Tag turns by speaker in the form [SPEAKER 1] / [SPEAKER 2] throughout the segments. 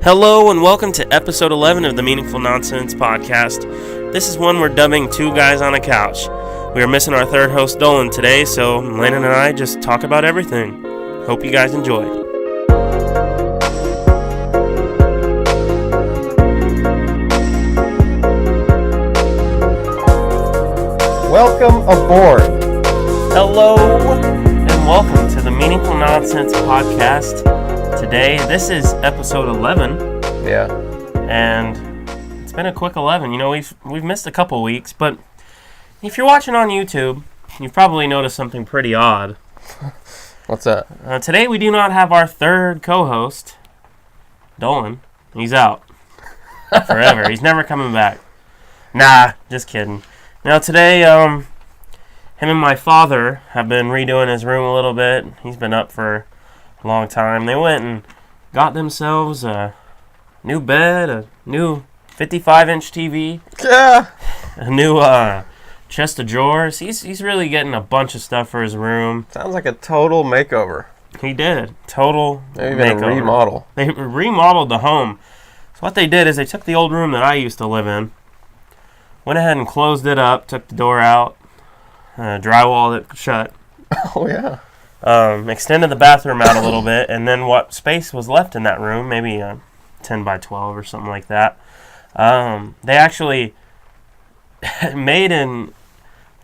[SPEAKER 1] Hello and welcome to episode 11 of the Meaningful Nonsense podcast. This is one we're dubbing Two Guys on a Couch. We are missing our third host Dolan today, so Landen and I just talk about everything. Hope you guys enjoy.
[SPEAKER 2] Welcome aboard.
[SPEAKER 1] Hello and welcome to the Meaningful Nonsense podcast. Today, this is episode 11.
[SPEAKER 2] Yeah.
[SPEAKER 1] And it's been a quick 11. You know, we've missed a couple weeks, but if you're watching on YouTube, you've probably noticed something pretty odd.
[SPEAKER 2] What's that?
[SPEAKER 1] Today, we do not have our third co-host, Dolan. He's out. Forever. He's never coming back. Nah, just kidding. Now, today, him and my father have been redoing his room a little bit. He's been up for a long time. They went and got themselves a new bed, a new 55-inch TV,
[SPEAKER 2] Yeah.
[SPEAKER 1] a new chest of drawers. He's really getting a bunch of stuff for his room.
[SPEAKER 2] Sounds like a total makeover.
[SPEAKER 1] He did. Total
[SPEAKER 2] Maybe
[SPEAKER 1] makeover.
[SPEAKER 2] even a remodel.
[SPEAKER 1] They remodeled the home. So what they did is they took the old room that I used to live in, went ahead and closed it up, took the door out, drywalled it shut.
[SPEAKER 2] Oh, yeah.
[SPEAKER 1] Extended the bathroom out a little bit, and then what space was left in that room, maybe 10 by 12 or something like that, they actually made a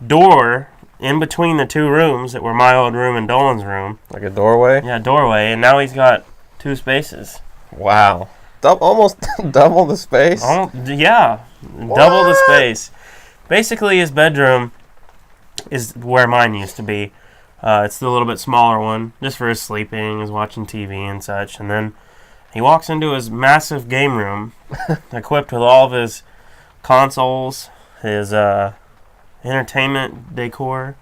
[SPEAKER 1] door in between the two rooms that were my old room and Dolan's room.
[SPEAKER 2] Like a doorway?
[SPEAKER 1] Yeah, doorway, and now he's got two spaces.
[SPEAKER 2] Wow. Almost double the space?
[SPEAKER 1] Yeah, double the space. Basically, his bedroom is where mine used to be. It's the little bit smaller one, just for his sleeping, his watching TV and such. And then he walks into his massive game room, equipped with all of his consoles, his entertainment decor,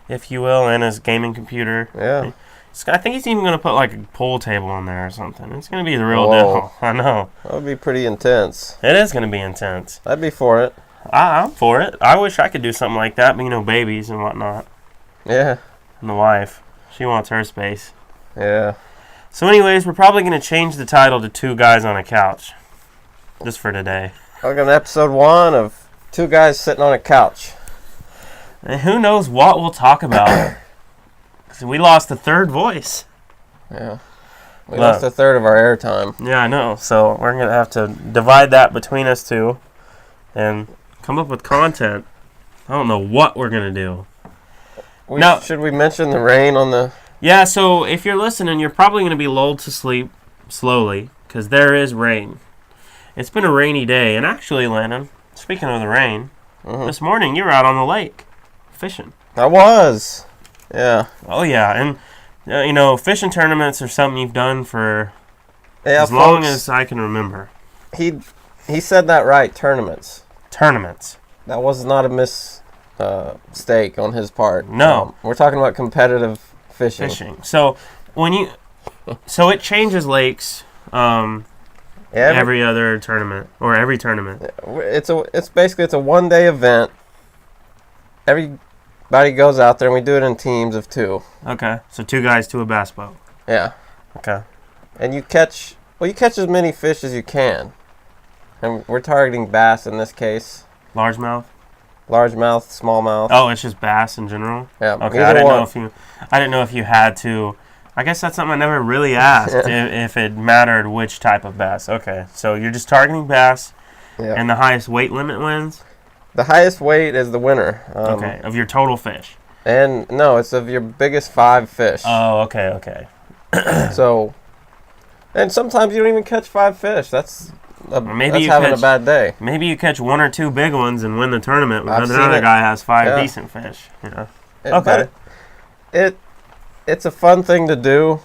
[SPEAKER 1] if you will, and his gaming computer.
[SPEAKER 2] Yeah.
[SPEAKER 1] I think he's even going to put like a pool table in there or something. It's going to be the real
[SPEAKER 2] Whoa.
[SPEAKER 1] deal. I know.
[SPEAKER 2] That would be pretty intense.
[SPEAKER 1] It is going to be intense.
[SPEAKER 2] I'd be for it.
[SPEAKER 1] I'm for it. I wish I could do something like that, but you know, babies and whatnot.
[SPEAKER 2] Yeah.
[SPEAKER 1] And the wife, she wants her space.
[SPEAKER 2] Yeah.
[SPEAKER 1] So anyways, we're probably going to change the title to Two Guys on a Couch. Just for today.
[SPEAKER 2] Welcome to episode 1 of Two Guys Sitting on a Couch.
[SPEAKER 1] And who knows what we'll talk about. 'Cause we lost a third voice.
[SPEAKER 2] Yeah. We lost a third of our airtime.
[SPEAKER 1] Yeah, I know. So we're going to have to divide that between us two and come up with content. I don't know what we're going to do.
[SPEAKER 2] Should we mention the rain on the...
[SPEAKER 1] Yeah, so if you're listening, you're probably going to be lulled to sleep slowly, because there is rain. It's been a rainy day, and actually, Landon, speaking of the rain, this morning you were out on the lake fishing.
[SPEAKER 2] I was. Yeah.
[SPEAKER 1] Oh, yeah, and, you know, fishing tournaments are something you've done for
[SPEAKER 2] as
[SPEAKER 1] long as I can remember.
[SPEAKER 2] He said that right, tournaments.
[SPEAKER 1] Tournaments.
[SPEAKER 2] That was not a mistake on his part.
[SPEAKER 1] No.
[SPEAKER 2] We're talking about competitive fishing.
[SPEAKER 1] So it changes lakes every other tournament or every tournament.
[SPEAKER 2] It's basically a 1-day event. Everybody goes out there and we do it in teams of 2.
[SPEAKER 1] Okay. So 2 guys to a bass boat.
[SPEAKER 2] Yeah.
[SPEAKER 1] Okay.
[SPEAKER 2] And you catch as many fish as you can. And we're targeting bass in this case.
[SPEAKER 1] Largemouth?
[SPEAKER 2] Largemouth, smallmouth.
[SPEAKER 1] Oh, it's just bass in general?
[SPEAKER 2] Yeah.
[SPEAKER 1] Okay, I didn't know if you had to. I guess that's something I never really asked, if it mattered which type of bass. Okay, so you're just targeting bass, and the highest weight limit wins?
[SPEAKER 2] The highest weight is the winner.
[SPEAKER 1] Okay, of your total fish.
[SPEAKER 2] And no, it's of your biggest 5 fish.
[SPEAKER 1] Oh, okay.
[SPEAKER 2] So, and sometimes you don't even catch 5 fish. That's having a bad day.
[SPEAKER 1] Maybe you catch 1 or 2 big ones and win the tournament when another guy has 5 decent fish. You know? Okay.
[SPEAKER 2] It's a fun thing to do.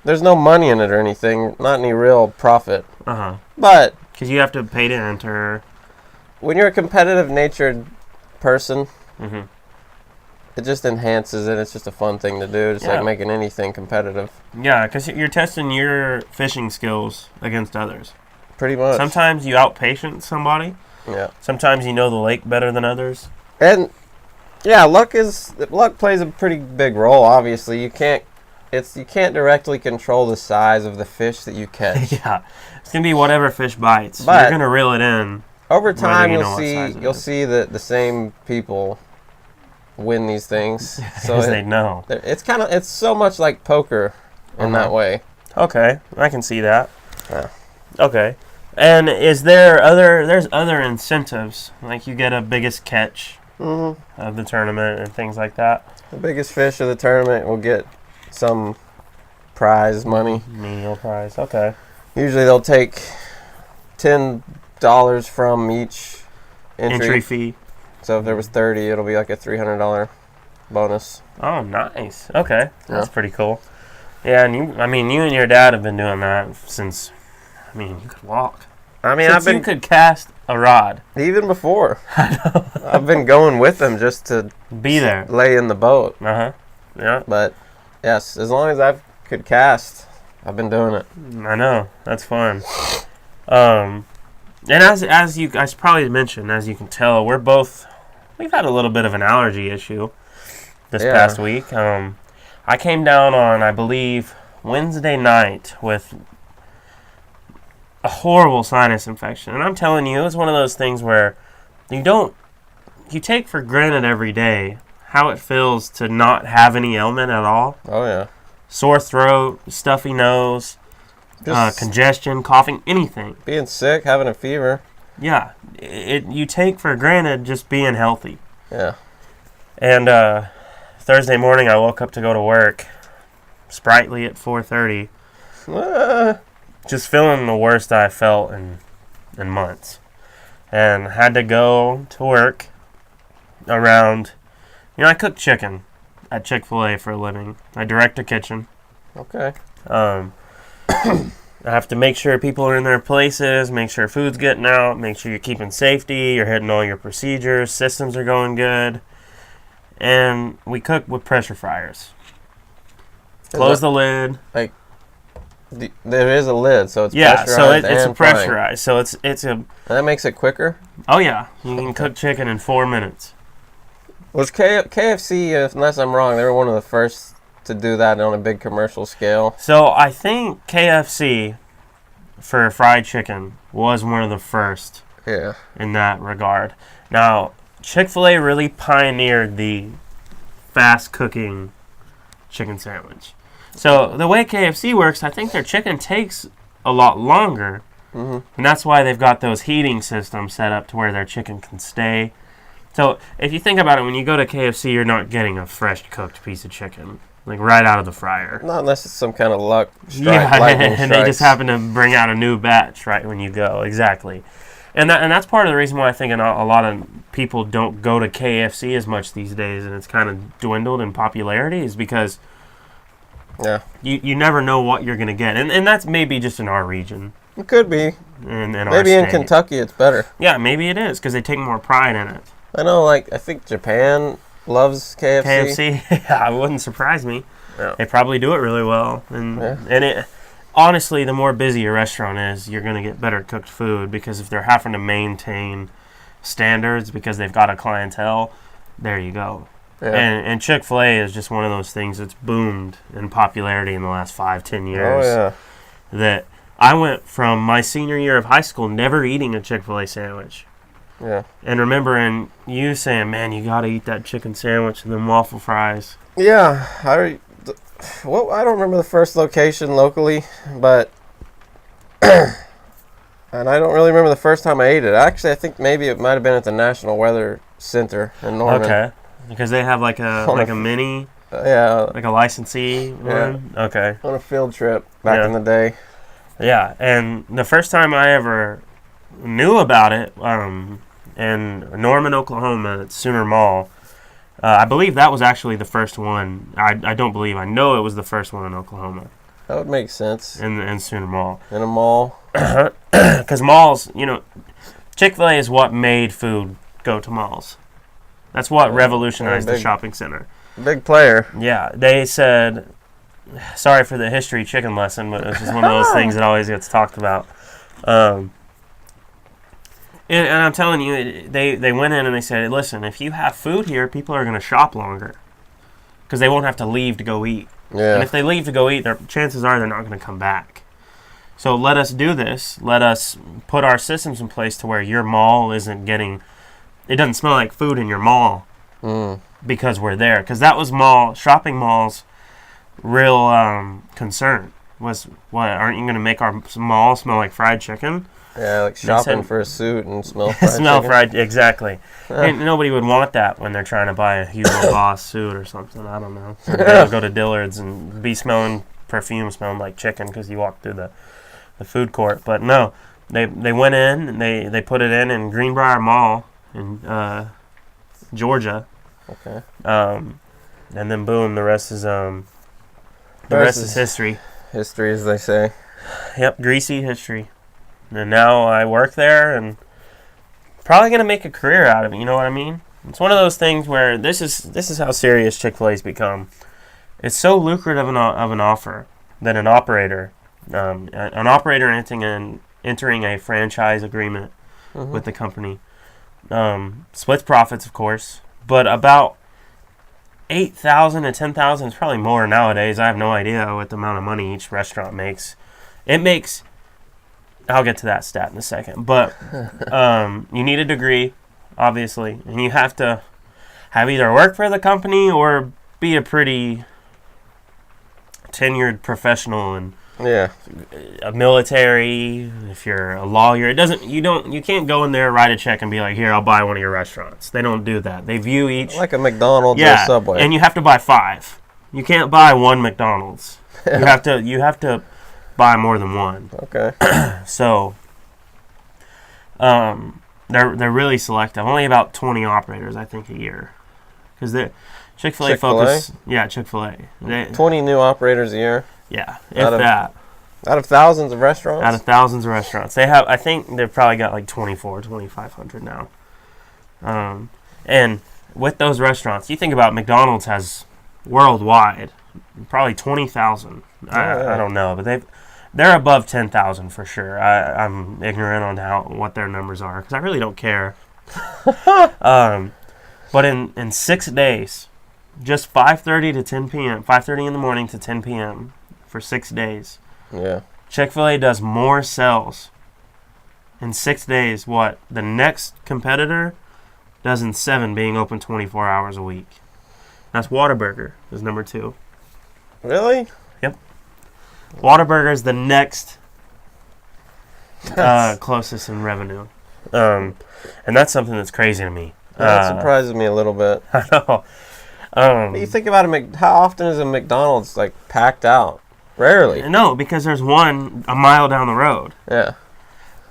[SPEAKER 2] There's no money in it or anything. Not any real profit.
[SPEAKER 1] Uh-huh.
[SPEAKER 2] But
[SPEAKER 1] because you have to pay to enter.
[SPEAKER 2] When you're a competitive natured person, it just enhances it. It's just a fun thing to do. Just like making anything competitive.
[SPEAKER 1] Yeah, because you're testing your fishing skills against others.
[SPEAKER 2] Pretty much.
[SPEAKER 1] Sometimes you outpatient somebody.
[SPEAKER 2] Yeah.
[SPEAKER 1] Sometimes you know the lake better than others.
[SPEAKER 2] And yeah, luck plays a pretty big role. Obviously, you can't you can't directly control the size of the fish that you catch.
[SPEAKER 1] Yeah, it's gonna be whatever fish bites.
[SPEAKER 2] But
[SPEAKER 1] you're gonna reel it in.
[SPEAKER 2] Over time,
[SPEAKER 1] you'll
[SPEAKER 2] see that the same people win these things. So
[SPEAKER 1] they know.
[SPEAKER 2] It's so much like poker in that way.
[SPEAKER 1] Okay, I can see that.
[SPEAKER 2] Yeah.
[SPEAKER 1] Okay. And there's other incentives, like you get a biggest catch of the tournament and things like that.
[SPEAKER 2] The biggest fish of the tournament will get some prize money.
[SPEAKER 1] Meal prize, okay.
[SPEAKER 2] Usually they'll take $10 from each
[SPEAKER 1] Entry fee.
[SPEAKER 2] So if there was 30, it'll be like a $300 bonus.
[SPEAKER 1] Oh, nice. Okay, that's pretty cool. Yeah, and you and your dad have been doing that since, you could walk. You could cast a rod.
[SPEAKER 2] Even before. I've been going with them just to
[SPEAKER 1] be there.
[SPEAKER 2] Lay in the boat.
[SPEAKER 1] Yeah.
[SPEAKER 2] But, yes, as long as I could cast, I've been doing it.
[SPEAKER 1] I know. That's fun. And as you guys probably mentioned, as you can tell, we've had a little bit of an allergy issue this past week. I came down on, I believe, Wednesday night with a horrible sinus infection. And I'm telling you, it was one of those things where you take for granted every day how it feels to not have any ailment at all.
[SPEAKER 2] Oh, yeah.
[SPEAKER 1] Sore throat, stuffy nose, congestion, coughing, anything.
[SPEAKER 2] Being sick, having a fever.
[SPEAKER 1] Yeah. You take for granted just being healthy.
[SPEAKER 2] Yeah.
[SPEAKER 1] And Thursday morning, I woke up to go to work, sprightly at 4:30. Just feeling the worst I felt in months. And had to go to work around, I cook chicken at Chick-fil-A for a living. I direct a kitchen.
[SPEAKER 2] Okay.
[SPEAKER 1] I have to make sure people are in their places, make sure food's getting out, make sure you're keeping safety, you're hitting all your procedures, systems are going good. And we cook with pressure fryers. Close the lid.
[SPEAKER 2] There is a lid, so it's
[SPEAKER 1] pressurized.
[SPEAKER 2] So
[SPEAKER 1] it's a pressurized. So it's a.
[SPEAKER 2] And that makes it quicker.
[SPEAKER 1] Oh yeah, you can cook chicken in 4 minutes.
[SPEAKER 2] Was KFC? Unless I'm wrong, they were one of the first to do that on a big commercial scale.
[SPEAKER 1] So I think KFC for fried chicken was one of the first.
[SPEAKER 2] Yeah.
[SPEAKER 1] In that regard, now Chick-fil-A really pioneered the fast cooking chicken sandwich. So the way KFC works, I think their chicken takes a lot longer. And that's why they've got those heating systems set up to where their chicken can stay. So if you think about it, when you go to KFC, you're not getting a fresh cooked piece of chicken, like right out of the fryer.
[SPEAKER 2] Not unless it's some kind of luck strike.
[SPEAKER 1] Yeah, and they just happen to bring out a new batch right when you go. Exactly. And that's part of the reason why I think a lot of people don't go to KFC as much these days, and it's kind of dwindled in popularity, is because you never know what you're going to get. And that's maybe just in our region.
[SPEAKER 2] It could be.
[SPEAKER 1] Maybe
[SPEAKER 2] in Kentucky it's better.
[SPEAKER 1] Yeah, maybe it is, because they take more pride in it.
[SPEAKER 2] I know, I think Japan loves KFC.
[SPEAKER 1] Yeah, it wouldn't surprise me.
[SPEAKER 2] Yeah.
[SPEAKER 1] They probably do it really well. And it honestly, the more busy your restaurant is, you're going to get better cooked food, because if they're having to maintain standards because they've got a clientele, there you go. Yeah. And Chick-fil-A is just one of those things that's boomed in popularity in the last 5-10 years.
[SPEAKER 2] Oh, yeah.
[SPEAKER 1] That I went from my senior year of high school never eating a Chick-fil-A sandwich.
[SPEAKER 2] Yeah.
[SPEAKER 1] And remembering you saying, man, you got to eat that chicken sandwich and then waffle fries.
[SPEAKER 2] Yeah. I don't remember the first location locally, but and I don't really remember the first time I ate it. Actually, I think maybe it might have been at the National Weather Center in Norman.
[SPEAKER 1] Okay. Because they have like a mini, like a licensee one. Okay.
[SPEAKER 2] On a field trip back in the day.
[SPEAKER 1] Yeah, and the first time I ever knew about it, in Norman, Oklahoma, at Sooner Mall, I believe that was actually the first one. I know it was the first one in Oklahoma.
[SPEAKER 2] That would make sense.
[SPEAKER 1] In Sooner Mall.
[SPEAKER 2] In a mall.
[SPEAKER 1] Because malls, Chick-fil-A is what made food go to malls. That's what revolutionized the shopping center.
[SPEAKER 2] Big player.
[SPEAKER 1] Yeah, they said, sorry for the history chicken lesson, but it's just one of those things that always gets talked about. And I'm telling you, they went in and they said, listen, if you have food here, people are going to shop longer because they won't have to leave to go eat.
[SPEAKER 2] Yeah.
[SPEAKER 1] And if they leave to go eat, chances are they're not going to come back. So let us do this. Let us put our systems in place to where your mall isn't getting... It doesn't smell like food in your mall because we're there. Because that was shopping malls' real concern. Was, what, aren't you going to make our mall smell like fried chicken?
[SPEAKER 2] Yeah, like shopping for a suit and smell fried chicken.
[SPEAKER 1] Exactly. And nobody would want that when they're trying to buy a Hugo Boss suit or something. I don't know. They'll go to Dillard's and be smelling smelling like chicken because you walk through the food court. But no, they went in and they put it in Greenbrier Mall in Georgia.
[SPEAKER 2] Okay.
[SPEAKER 1] And then boom, the rest is history.
[SPEAKER 2] History, as they say.
[SPEAKER 1] Yep, greasy history. And now I work there and probably going to make a career out of it, you know what I mean? It's one of those things where this is how serious Chick-fil-A's become. It's so lucrative of an offer that an operator entering a franchise agreement with the company splits profits, of course, but about $8,000 to $10,000 is probably more nowadays. I have no idea what the amount of money each restaurant makes. It makes... I'll get to that stat in a second. But you need a degree, obviously, and you have to have either worked for the company or be a pretty tenured professional and a military. If you're a lawyer, you can't go in there, write a check, and be like, here, I'll buy one of your restaurants. They don't do that. They view each
[SPEAKER 2] like a McDonald's or a Subway,
[SPEAKER 1] and you have to buy 5. You can't buy one McDonald's. You have to buy more than one.
[SPEAKER 2] Okay.
[SPEAKER 1] So, they're really selective. Only about 20 operators, I think, a year, because Chick-fil-A focus. Yeah, Chick-fil-A.
[SPEAKER 2] 20 new operators a year.
[SPEAKER 1] Yeah, out
[SPEAKER 2] of thousands of restaurants.
[SPEAKER 1] Out of thousands of restaurants, I think they've probably got like 2,500 now. And with those restaurants, you think about McDonald's has worldwide probably 20,000. I don't know, but they're above 10,000 for sure. I'm ignorant on what their numbers are because I really don't care. But in 6 days, just 5:30 to 10 p.m., 5:30 in the morning to 10 p.m. for 6 days.
[SPEAKER 2] Yeah.
[SPEAKER 1] Chick-fil-A does more sales in 6 days what the next competitor does in 7, being open 24 hours a week. That's Whataburger is number 2.
[SPEAKER 2] Really?
[SPEAKER 1] Yep. Whataburger is the next closest in revenue. And that's something that's crazy to me.
[SPEAKER 2] That surprises me a little bit.
[SPEAKER 1] I know.
[SPEAKER 2] You think about how often is a McDonald's like packed out? Rarely.
[SPEAKER 1] No, because there's one a mile down the road.
[SPEAKER 2] Yeah.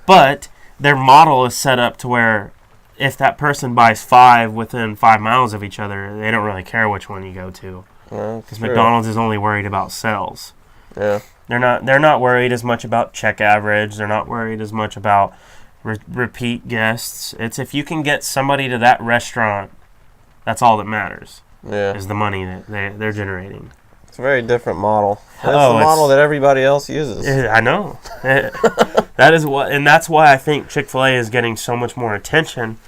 [SPEAKER 1] But their model is set up to where if that person buys 5 within 5 miles of each other, they don't really care which one you go to. Because McDonald's is only worried about sales.
[SPEAKER 2] Yeah.
[SPEAKER 1] They're not worried as much about check average. They're not worried as much about repeat guests. It's if you can get somebody to that restaurant, that's all that matters.
[SPEAKER 2] Yeah.
[SPEAKER 1] Is the money that they're generating.
[SPEAKER 2] It's a very different model. That's the model that everybody else uses.
[SPEAKER 1] I know. That's why I think Chick-fil-A is getting so much more attention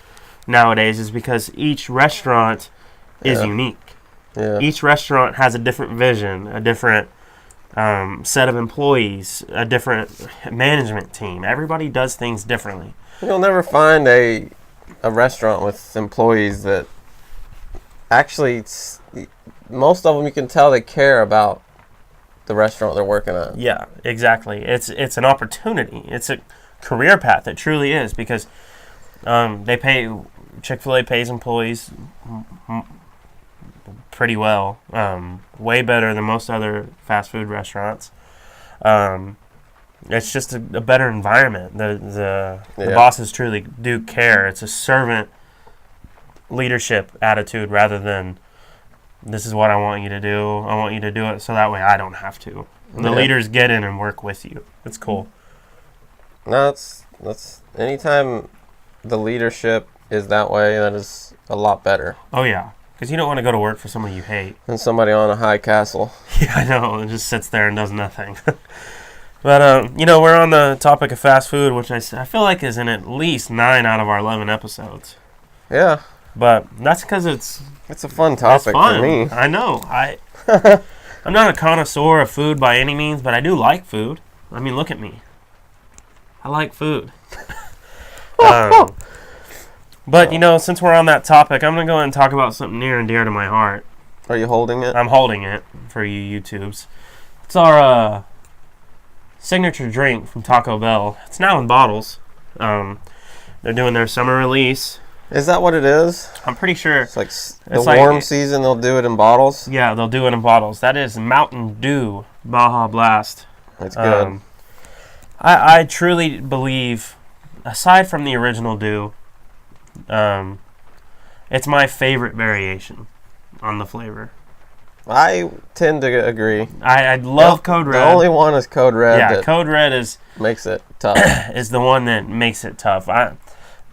[SPEAKER 1] nowadays, is because each restaurant is unique.
[SPEAKER 2] Yeah.
[SPEAKER 1] Each restaurant has a different vision, a different set of employees, a different management team. Everybody does things differently.
[SPEAKER 2] You'll never find a restaurant with employees that actually, most of them you can tell they care about the restaurant they're working at.
[SPEAKER 1] Yeah, exactly. It's an opportunity. It's a career path. It truly is, because Chick-fil-A pays employees pretty well, way better than most other fast food restaurants. It's just a better environment. The bosses truly do care. It's a servant leadership attitude rather than, this is what I want you to do. I want you to do it so that way I don't have to. The leaders get in and work with you. It's cool.
[SPEAKER 2] No, that's anytime the leadership is that way, that is a lot better.
[SPEAKER 1] Oh yeah, because you don't want to go to work for somebody you hate.
[SPEAKER 2] And somebody on a high castle.
[SPEAKER 1] Yeah, I know. It just sits there and does nothing. But we're on the topic of fast food, which I feel like is in at least 9 out of our 11 episodes.
[SPEAKER 2] Yeah.
[SPEAKER 1] But that's because it's
[SPEAKER 2] a fun topic for me.
[SPEAKER 1] I know. I'm not a connoisseur of food by any means, but I do like food. I mean, look at me. I like food. But, since we're on that topic, I'm going to go ahead and talk about something near and dear to my heart.
[SPEAKER 2] Are you holding it?
[SPEAKER 1] I'm holding it for you YouTubes. It's our signature drink from Taco Bell. It's now in bottles. They're doing their summer release.
[SPEAKER 2] Is that what it is?
[SPEAKER 1] I'm pretty sure.
[SPEAKER 2] It's like warm season, they'll do it in bottles?
[SPEAKER 1] Yeah, they'll do it in bottles. That is Mountain Dew Baja Blast.
[SPEAKER 2] That's good.
[SPEAKER 1] I truly believe, aside from the original Dew, it's my favorite variation on the flavor.
[SPEAKER 2] I tend to agree.
[SPEAKER 1] I love Code Red.
[SPEAKER 2] The only one is Code Red.
[SPEAKER 1] Yeah, Code Red
[SPEAKER 2] makes it tough.
[SPEAKER 1] is the one that makes it tough. I'm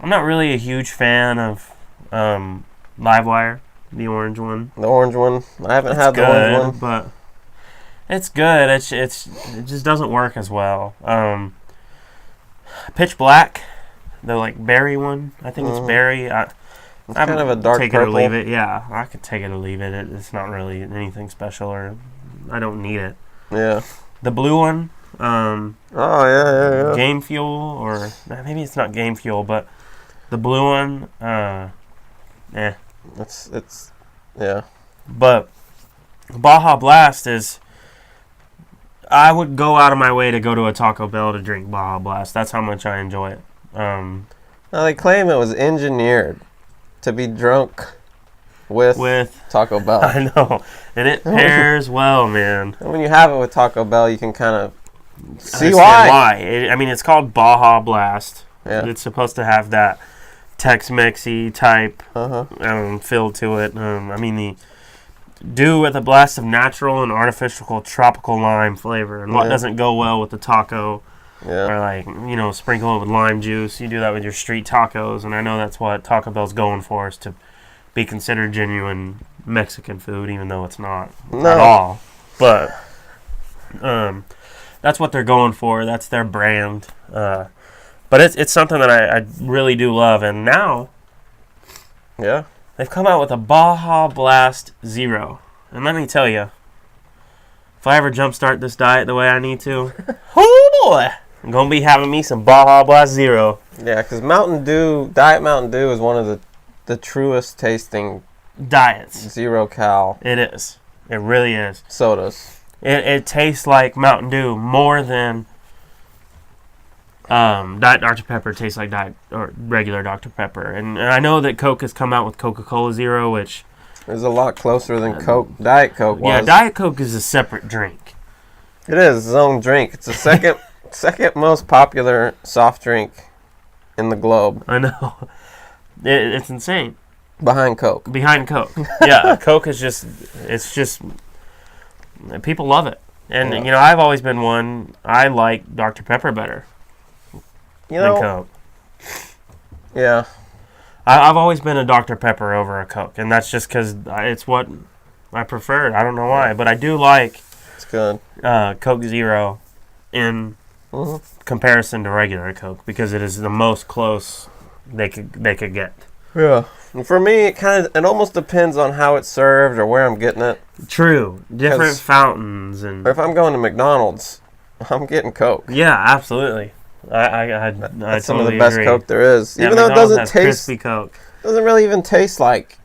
[SPEAKER 1] not really a huge fan of Livewire, the orange one.
[SPEAKER 2] The orange one. I haven't had the orange one,
[SPEAKER 1] but it's good. It just doesn't work as well. Pitch Black, the like berry one. I think it's berry.
[SPEAKER 2] It's kind of a dark
[SPEAKER 1] take
[SPEAKER 2] purple.
[SPEAKER 1] It or leave it. Yeah, I could take it or leave it. It's not really anything special, or I don't need it.
[SPEAKER 2] Yeah.
[SPEAKER 1] The blue one.
[SPEAKER 2] Yeah.
[SPEAKER 1] Game Fuel, or maybe it's not Game Fuel, but the blue one.
[SPEAKER 2] It's yeah.
[SPEAKER 1] But Baja Blast is. I would go out of my way to go to a Taco Bell to drink Baja Blast. That's how much I enjoy it.
[SPEAKER 2] Now they claim it was engineered to be drunk with Taco Bell.
[SPEAKER 1] I know, and it pairs well, man.
[SPEAKER 2] And when you have it with Taco Bell, you can kind of see
[SPEAKER 1] why. It's called Baja Blast.
[SPEAKER 2] Yeah.
[SPEAKER 1] It's supposed to have that Tex-Mexy type feel to it. The Dew with a blast of natural and artificial tropical lime flavor. And what doesn't go well with the taco, or sprinkle it with lime juice. You do that with your street tacos, and I know that's what Taco Bell's going for, is to be considered genuine Mexican food, even though it's not at all. But that's what they're going for. That's their brand. But it's something that I really do love. And now, they've come out with a Baja Blast Zero. And let me tell you, if I ever jumpstart this diet the way I need to, oh boy, I'm going to be having me some Baja Blast Zero.
[SPEAKER 2] Yeah, because Diet Mountain Dew is one of the truest tasting
[SPEAKER 1] diets.
[SPEAKER 2] 0 cal.
[SPEAKER 1] It is. It really is.
[SPEAKER 2] Sodas.
[SPEAKER 1] It tastes like Mountain Dew more than Diet Dr. Pepper tastes like Diet or regular Dr. Pepper. And I know that Coke has come out with Coca-Cola Zero, which
[SPEAKER 2] is a lot closer than Diet Coke was.
[SPEAKER 1] Yeah, Diet Coke is a separate drink.
[SPEAKER 2] It is its own drink. It's the second most popular soft drink in the globe.
[SPEAKER 1] I know. It's insane.
[SPEAKER 2] Behind Coke.
[SPEAKER 1] Yeah, Coke is just people love it. And I've always been one. I like Dr. Pepper better than Coke.
[SPEAKER 2] Yeah.
[SPEAKER 1] I've always been a Dr. Pepper over a Coke, and that's just because it's what I prefer. I don't know why, but I do like
[SPEAKER 2] it's good.
[SPEAKER 1] Coke Zero in comparison to regular Coke, because it is the most close they could get.
[SPEAKER 2] Yeah. And for me, it almost depends on how it's served or where I'm getting it.
[SPEAKER 1] True. Different fountains and.
[SPEAKER 2] Or if I'm going to McDonald's, I'm getting Coke.
[SPEAKER 1] Yeah, absolutely. I
[SPEAKER 2] That's some
[SPEAKER 1] totally
[SPEAKER 2] of the best
[SPEAKER 1] agree.
[SPEAKER 2] Coke there is.
[SPEAKER 1] Yeah,
[SPEAKER 2] even though it
[SPEAKER 1] McDonald's
[SPEAKER 2] doesn't taste
[SPEAKER 1] crispy Coke.
[SPEAKER 2] Doesn't really even taste like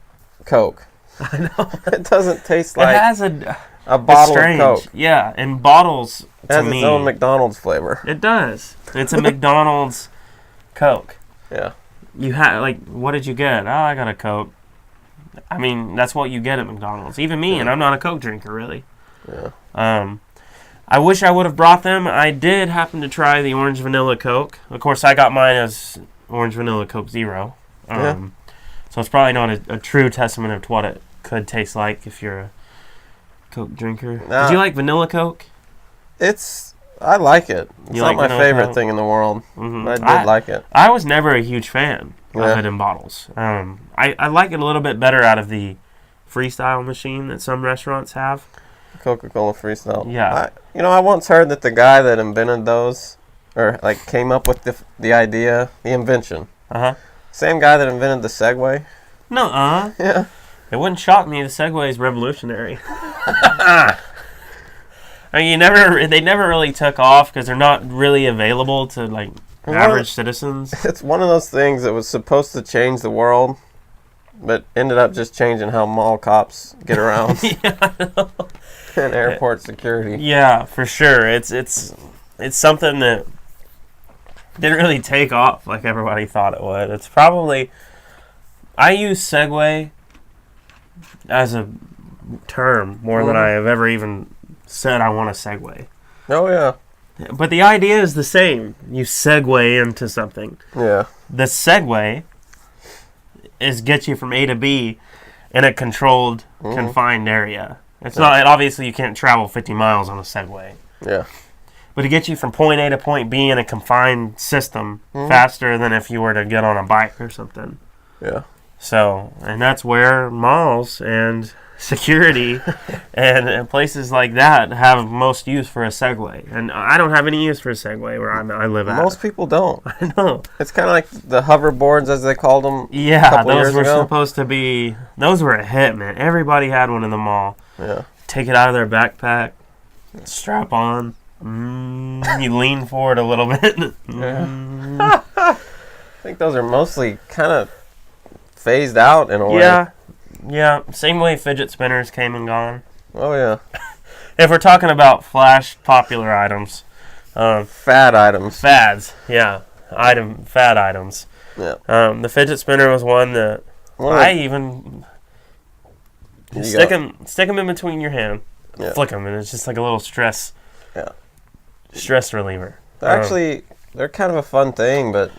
[SPEAKER 2] Coke.
[SPEAKER 1] I know.
[SPEAKER 2] It doesn't taste like
[SPEAKER 1] it has
[SPEAKER 2] a bottle of Coke.
[SPEAKER 1] Yeah, in bottles
[SPEAKER 2] it has its own McDonald's flavor.
[SPEAKER 1] It does. It's a McDonald's Coke.
[SPEAKER 2] Yeah.
[SPEAKER 1] You what did you get? Oh, I got a Coke. I mean, that's what you get at McDonald's. Even me, and I'm not a Coke drinker, really.
[SPEAKER 2] Yeah.
[SPEAKER 1] I wish I would have brought them. I did happen to try the Orange Vanilla Coke. Of course, I got mine as Orange Vanilla Coke Zero. So it's probably not a true testament of what it could taste like if you're a Coke drinker. Did you like Vanilla Coke?
[SPEAKER 2] I like it. It's not my favorite
[SPEAKER 1] Coke?
[SPEAKER 2] thing in the world,
[SPEAKER 1] Mm-hmm.
[SPEAKER 2] but I did like it.
[SPEAKER 1] I was never a huge fan of it in bottles. I like it a little bit better out of the freestyle machine that some restaurants have.
[SPEAKER 2] Coca-Cola Freestyle.
[SPEAKER 1] Yeah.
[SPEAKER 2] I once heard that the guy that invented those, or came up with the idea, the invention. Same guy that invented the Segway.
[SPEAKER 1] No.
[SPEAKER 2] Yeah.
[SPEAKER 1] It wouldn't shock me. The Segway is revolutionary. I mean, they never really took off because they're not really available to like average citizens.
[SPEAKER 2] It's one of those things that was supposed to change the world, but ended up just changing how mall cops get around.
[SPEAKER 1] Yeah, I know.
[SPEAKER 2] And airport security.
[SPEAKER 1] Yeah, for sure. It's something that didn't really take off like everybody thought it would. It's probably, I use Segway as a term more than I have ever even said I want a Segway.
[SPEAKER 2] Oh yeah.
[SPEAKER 1] But the idea is the same. You segue into something.
[SPEAKER 2] Yeah.
[SPEAKER 1] The Segway is get you from A to B in a controlled, confined area. It's not, obviously you can't travel 50 miles on a Segway.
[SPEAKER 2] Yeah.
[SPEAKER 1] But it gets you from point A to point B in a confined system faster than if you were to get on a bike or something.
[SPEAKER 2] Yeah.
[SPEAKER 1] So, and that's where malls and security and places like that have most use for a Segway. And I don't have any use for a Segway where I live at.
[SPEAKER 2] Most people don't.
[SPEAKER 1] I know.
[SPEAKER 2] It's kind of like the hoverboards, as they called them.
[SPEAKER 1] Yeah, those were supposed to be, those were a hit, man. Everybody had one in the mall.
[SPEAKER 2] Yeah.
[SPEAKER 1] Take it out of their backpack, strap on. You lean forward a little bit.
[SPEAKER 2] Yeah. I think those are mostly kind of phased out in a way.
[SPEAKER 1] Yeah. Same way fidget spinners came and gone.
[SPEAKER 2] Oh yeah.
[SPEAKER 1] If we're talking about flash popular items,
[SPEAKER 2] fad items.
[SPEAKER 1] fads. Yeah, fad items.
[SPEAKER 2] Yeah.
[SPEAKER 1] The fidget spinner was one that I even stick them in between your hand, flick them, and it's just like a little stress reliever.
[SPEAKER 2] They're kind of a fun thing, but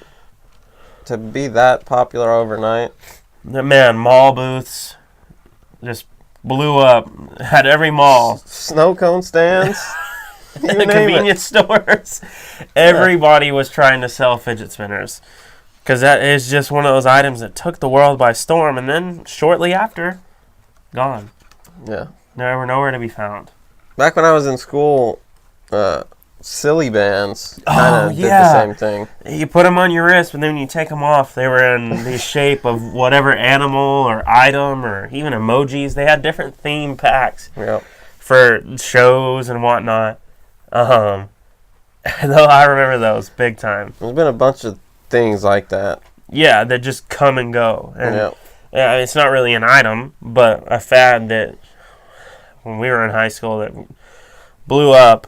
[SPEAKER 2] to be that popular overnight.
[SPEAKER 1] Man, mall booths just blew up. Had every mall.
[SPEAKER 2] Snow cone stands.
[SPEAKER 1] The convenience stores. Everybody was trying to sell fidget spinners. Because that is just one of those items that took the world by storm. And then shortly after, gone.
[SPEAKER 2] Yeah.
[SPEAKER 1] They were nowhere to be found.
[SPEAKER 2] Back when I was in school, silly bands kind of did the same thing.
[SPEAKER 1] You put them on your wrist, but then when you take them off, they were in the shape of whatever animal or item or even emojis. They had different theme packs for shows and whatnot. Though I remember those big time.
[SPEAKER 2] There's been a bunch of things like that.
[SPEAKER 1] Yeah, that just come and go. And it's not really an item, but a fad that when we were in high school that blew up.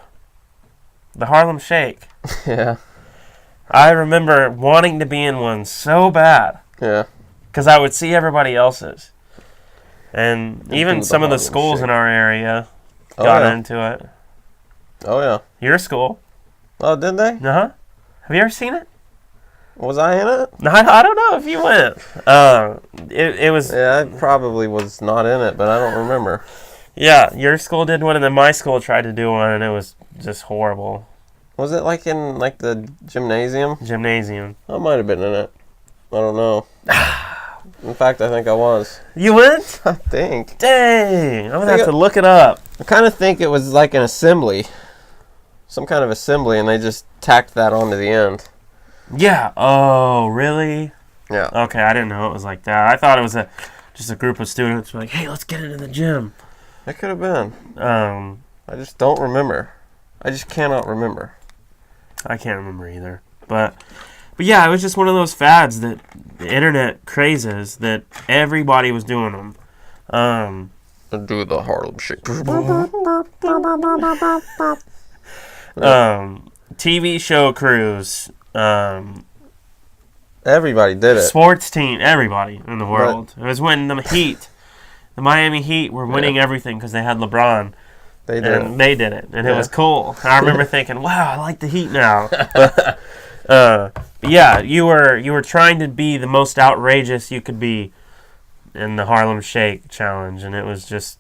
[SPEAKER 1] The Harlem Shake.
[SPEAKER 2] Yeah.
[SPEAKER 1] I remember wanting to be in one so bad.
[SPEAKER 2] Yeah.
[SPEAKER 1] Because I would see everybody else's. And even some of the schools in our area got into it.
[SPEAKER 2] Oh, yeah.
[SPEAKER 1] Your school.
[SPEAKER 2] Oh, did they?
[SPEAKER 1] Uh-huh. Have you ever seen it?
[SPEAKER 2] Was I in it?
[SPEAKER 1] No, I don't know if you went. It was...
[SPEAKER 2] Yeah, I probably was not in it, but I don't remember.
[SPEAKER 1] Yeah, your school did one, and then my school tried to do one, and it was just horrible.
[SPEAKER 2] Was it like in like the gymnasium?
[SPEAKER 1] Gymnasium.
[SPEAKER 2] I might have been in it. I don't know. In fact, I think I was.
[SPEAKER 1] You went?
[SPEAKER 2] I think.
[SPEAKER 1] Dang, I'm going to have to look it up.
[SPEAKER 2] I kind of think it was like an assembly. Some kind of assembly, and they just tacked that onto the end.
[SPEAKER 1] Yeah. Oh, really?
[SPEAKER 2] Yeah.
[SPEAKER 1] Okay, I didn't know it was like that. I thought it was just a group of students who were like, hey, let's get into the gym.
[SPEAKER 2] It could have been. I just don't remember. I just cannot remember.
[SPEAKER 1] I can't remember either. But yeah, it was just one of those fads that the internet crazes that everybody was doing them.
[SPEAKER 2] Do the Harlem Shake.
[SPEAKER 1] TV show crews.
[SPEAKER 2] Everybody did it.
[SPEAKER 1] Sports team. Everybody in the world. It was when the Miami Heat were winning everything because they had LeBron. They did it. And it was cool. I remember thinking, wow, I like the Heat now. But yeah, you were trying to be the most outrageous you could be in the Harlem Shake challenge, and it was just...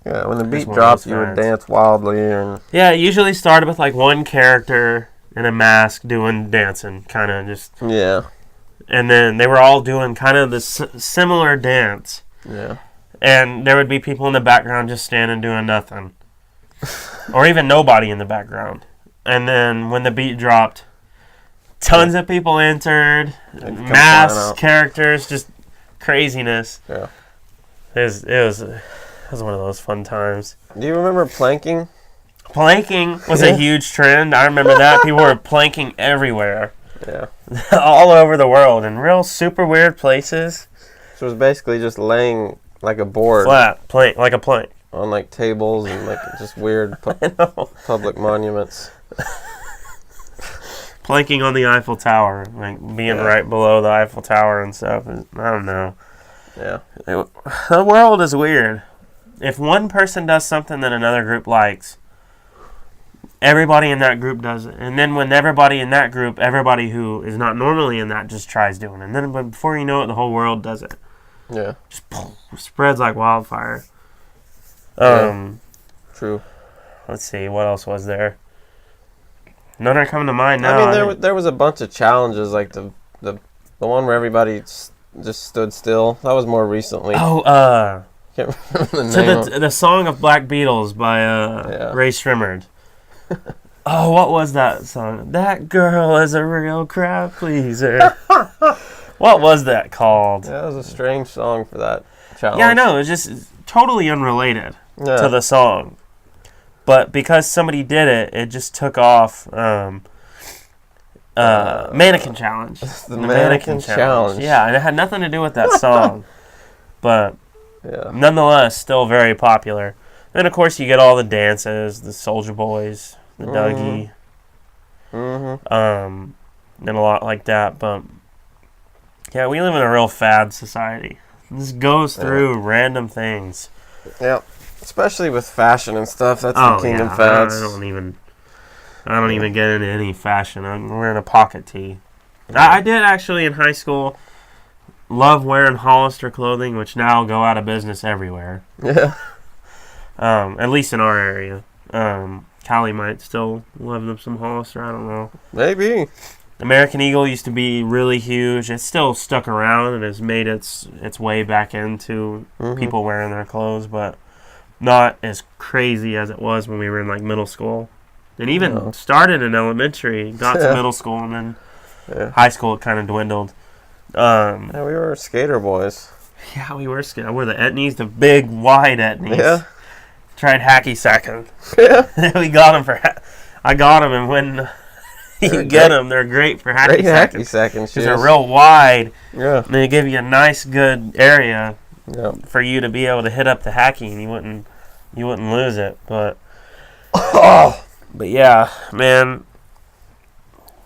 [SPEAKER 2] Yeah, when the beat dropped, you would dance wildly. And
[SPEAKER 1] yeah, it usually started with like one character in a mask doing dancing, kind of just...
[SPEAKER 2] Yeah.
[SPEAKER 1] And then they were all doing kind of the similar dance.
[SPEAKER 2] Yeah.
[SPEAKER 1] And there would be people in the background just standing doing nothing. Or even nobody in the background. And then when the beat dropped, tons of people entered, masks, characters, just craziness.
[SPEAKER 2] Yeah.
[SPEAKER 1] It was one of those fun times.
[SPEAKER 2] Do you remember planking?
[SPEAKER 1] Planking was a huge trend. I remember that. People were planking everywhere.
[SPEAKER 2] Yeah.
[SPEAKER 1] All over the world in real super weird places.
[SPEAKER 2] So it was basically just laying like a board.
[SPEAKER 1] Flat, plank, like a plank.
[SPEAKER 2] On like tables and like just weird public monuments.
[SPEAKER 1] Planking on the Eiffel Tower, like being right below the Eiffel Tower and stuff. I don't know.
[SPEAKER 2] Yeah.
[SPEAKER 1] The world is weird. If one person does something that another group likes, everybody in that group does it. And then when everybody in that group, everybody who is not normally in that just tries doing it. And then before you know it, the whole world does it.
[SPEAKER 2] Yeah.
[SPEAKER 1] Just spreads like wildfire.
[SPEAKER 2] True.
[SPEAKER 1] Let's see, what else was there? None are coming to mind now.
[SPEAKER 2] I mean, there was a bunch of challenges, like the one where everybody just stood still. That was more recently.
[SPEAKER 1] Oh,
[SPEAKER 2] can't remember the name.
[SPEAKER 1] The Song of Black Beatles by Ray Shrimmered. Oh, what was that song? That girl is a real crowd pleaser. What was that called?
[SPEAKER 2] Yeah, that was a strange song for that challenge.
[SPEAKER 1] Yeah, I know. It's just totally unrelated to the song. But because somebody did it, it just took off. Mannequin Challenge.
[SPEAKER 2] The Mannequin Challenge.
[SPEAKER 1] Yeah, and it had nothing to do with that song. But nonetheless, still very popular. Then, of course, you get all the dances, the Soulja Boys, the Dougie. And a lot like that. But, yeah, we live in a real fad society. This goes through random things.
[SPEAKER 2] Yeah. Especially with fashion and stuff. That's the king of fads.
[SPEAKER 1] I don't even get into any fashion. I'm wearing a pocket tee. I did actually in high school love wearing Hollister clothing, which now go out of business everywhere.
[SPEAKER 2] Yeah.
[SPEAKER 1] At least in our area. Callie might still love them some Hollister. I don't know.
[SPEAKER 2] Maybe.
[SPEAKER 1] American Eagle used to be really huge. It's still stuck around and has made its way back into people wearing their clothes, but not as crazy as it was when we were in like middle school. It even started in elementary, got to middle school, and then high school it kind of dwindled.
[SPEAKER 2] Yeah, we were skater boys.
[SPEAKER 1] Yeah, we were skater. I wore the etnies, the big wide etnies.
[SPEAKER 2] Yeah.
[SPEAKER 1] Tried hacky sacking.
[SPEAKER 2] Yeah.
[SPEAKER 1] We got them for. I got them, and when you get them, they're great for hacky sacking.
[SPEAKER 2] Hacky sacking shoes.
[SPEAKER 1] They're real wide.
[SPEAKER 2] Yeah.
[SPEAKER 1] And they give you a nice, good area.
[SPEAKER 2] Yep.
[SPEAKER 1] For you to be able to hit up the hacky and you wouldn't lose it. But yeah, man,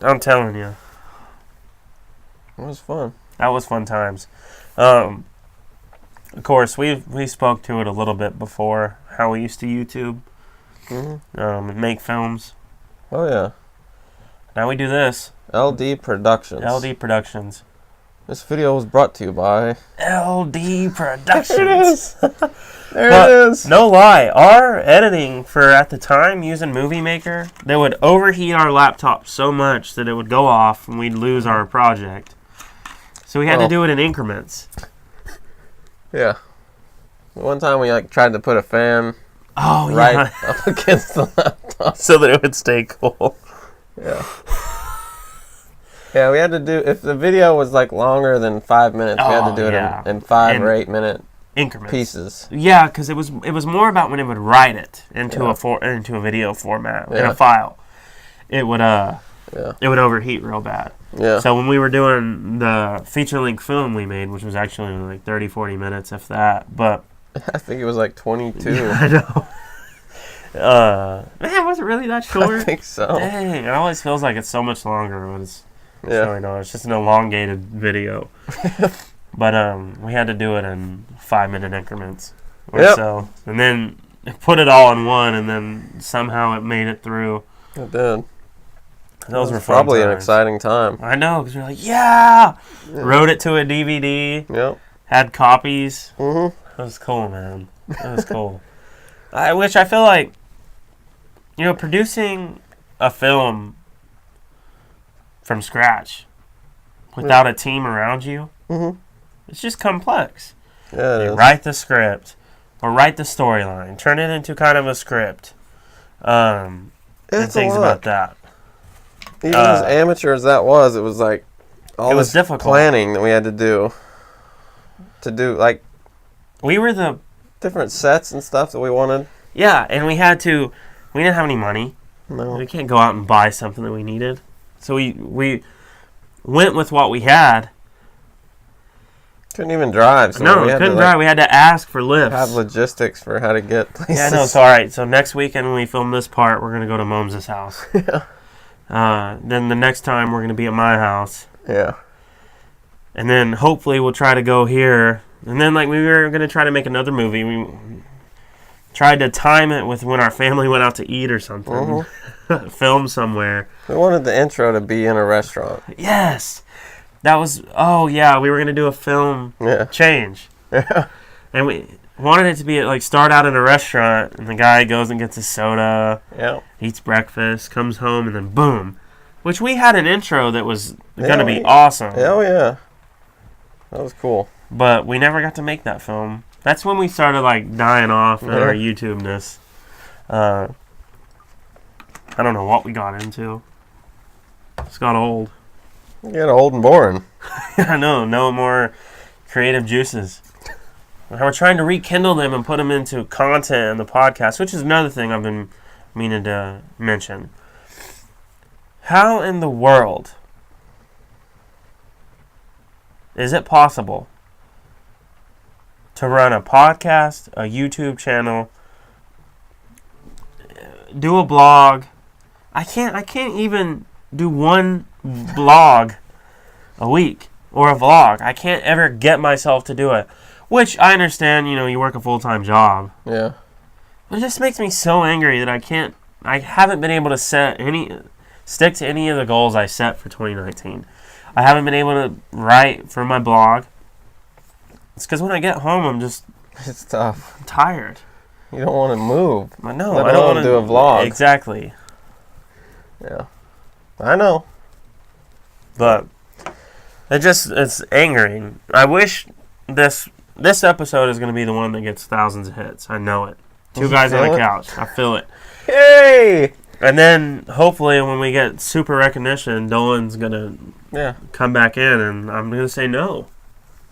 [SPEAKER 1] I'm telling you,
[SPEAKER 2] it was fun.
[SPEAKER 1] That was fun times. Of course, we spoke to it a little bit before, how we used to YouTube and make films.
[SPEAKER 2] Oh yeah.
[SPEAKER 1] Now we do this.
[SPEAKER 2] LD Productions.
[SPEAKER 1] LD Productions.
[SPEAKER 2] This video was brought to you by
[SPEAKER 1] LD Productions.
[SPEAKER 2] There it is. There
[SPEAKER 1] But
[SPEAKER 2] it is.
[SPEAKER 1] no lie, our editing for at the time using Movie Maker, they would overheat our laptop so much that it would go off and we'd lose our project. So we had to do it in increments.
[SPEAKER 2] Yeah. One time we tried to put a fan
[SPEAKER 1] right
[SPEAKER 2] up against the laptop
[SPEAKER 1] so that it would stay cool.
[SPEAKER 2] Yeah. Yeah, we had to do, if the video was longer than 5 minutes, we had to do it in 5 or 8 minute
[SPEAKER 1] increments.
[SPEAKER 2] Pieces.
[SPEAKER 1] Yeah, because it was more about when it would write it into a video format in a file. It would overheat real bad.
[SPEAKER 2] Yeah.
[SPEAKER 1] So when we were doing the feature length film we made, which was actually 30, 40 minutes, if that, but
[SPEAKER 2] I think it was 22.
[SPEAKER 1] Yeah, I know. Man, was it really that short?
[SPEAKER 2] I think so.
[SPEAKER 1] Dang, it always feels like it's so much longer when it's really not. It's just an elongated video. But we had to do it in 5 minute increments or so, and then put it all in one, and then somehow it made it through.
[SPEAKER 2] It did.
[SPEAKER 1] Those were fun
[SPEAKER 2] probably
[SPEAKER 1] times.
[SPEAKER 2] an exciting time.
[SPEAKER 1] I know, because we're wrote it to a DVD.
[SPEAKER 2] Yep.
[SPEAKER 1] Had copies.
[SPEAKER 2] Mm-hmm.
[SPEAKER 1] That was cool, man. That was cool. Which I feel like, producing a film from scratch without a team around you, it's just complex.
[SPEAKER 2] Yeah, it
[SPEAKER 1] you
[SPEAKER 2] is.
[SPEAKER 1] write the script or write the storyline, turn it into kind of a script, and things about that.
[SPEAKER 2] Even as amateur as that was, it was all this
[SPEAKER 1] difficult
[SPEAKER 2] planning that we had to do. We
[SPEAKER 1] were the
[SPEAKER 2] different sets and stuff that we wanted.
[SPEAKER 1] Yeah, and we had to We didn't have any money.
[SPEAKER 2] No.
[SPEAKER 1] We can't go out and buy something that we needed. So we went with what we had.
[SPEAKER 2] Couldn't even drive. So
[SPEAKER 1] No, we couldn't drive. We had to ask for lifts.
[SPEAKER 2] Have logistics for how to get places.
[SPEAKER 1] Yeah, no, it's all right. So next weekend when we film this part, we're going to go to Mom's house. Then the next time we're going to be at my house.
[SPEAKER 2] Yeah.
[SPEAKER 1] And then hopefully we'll try to go here. And then like we were going to try to make another movie. We tried to time it with when our family went out to eat or something. Mm-hmm. Film somewhere.
[SPEAKER 2] We wanted the intro to be in a restaurant.
[SPEAKER 1] Yes. That was, we were going to do a film change.
[SPEAKER 2] Yeah.
[SPEAKER 1] And we wanted it to be like start out in a restaurant and the guy goes and gets a soda, eats breakfast, comes home, and then boom. Which we had an intro that was going to be awesome.
[SPEAKER 2] Oh, yeah. That was cool.
[SPEAKER 1] But we never got to make that film. That's when we started like dying off in our YouTube-ness. I don't know what we got into. Just got old.
[SPEAKER 2] You get old and boring.
[SPEAKER 1] I know. No more creative juices. We're trying to rekindle them and put them into content in the podcast, which is another thing I've been meaning to mention. How in the world is it possible to run a podcast, a YouTube channel, do a blog? I can't even do one blog a week or a vlog. I can't ever get myself to do it. Which I understand, you work a full-time job.
[SPEAKER 2] Yeah.
[SPEAKER 1] But it just makes me so angry that I haven't been able to stick to any of the goals I set for 2019. I haven't been able to write for my blog. It's because when I get home,
[SPEAKER 2] it's tough.
[SPEAKER 1] I'm tired.
[SPEAKER 2] You don't want to move.
[SPEAKER 1] I know.
[SPEAKER 2] I don't want to do a vlog.
[SPEAKER 1] Exactly.
[SPEAKER 2] Yeah. I know.
[SPEAKER 1] But it's angering. I wish this episode is going to be the one that gets thousands of hits. I know it. Two guys on the couch. I feel it.
[SPEAKER 2] Hey!
[SPEAKER 1] And then hopefully when we get super recognition, Dolan's going to come back in and I'm going to say no.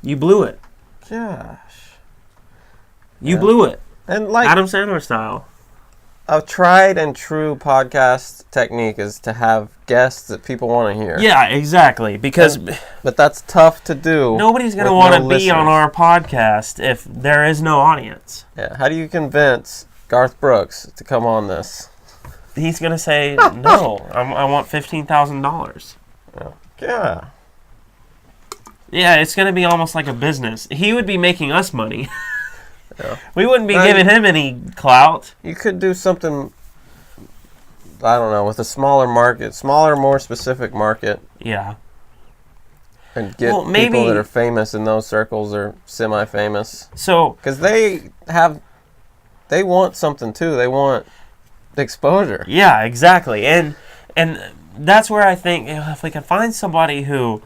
[SPEAKER 1] You blew it.
[SPEAKER 2] Gosh.
[SPEAKER 1] You blew it.
[SPEAKER 2] And like
[SPEAKER 1] Adam Sandler style.
[SPEAKER 2] A tried and true podcast technique is to have guests that people want to hear.
[SPEAKER 1] Yeah, exactly.
[SPEAKER 2] But that's tough to do.
[SPEAKER 1] Nobody's going to want to be on our podcast if there is no audience.
[SPEAKER 2] Yeah. How do you convince Garth Brooks to come on this?
[SPEAKER 1] He's going to say, no, I want $15,000.
[SPEAKER 2] Yeah.
[SPEAKER 1] Yeah, it's going to be almost like a business. He would be making us money.
[SPEAKER 2] Yeah.
[SPEAKER 1] We wouldn't be giving him any clout.
[SPEAKER 2] You could do something, I don't know, with a smaller market, more specific market.
[SPEAKER 1] Yeah.
[SPEAKER 2] And get people that are famous in those circles or semi-famous.
[SPEAKER 1] So,
[SPEAKER 2] because they want something too. They want exposure.
[SPEAKER 1] Yeah, exactly. And that's where I think if we can find somebody who,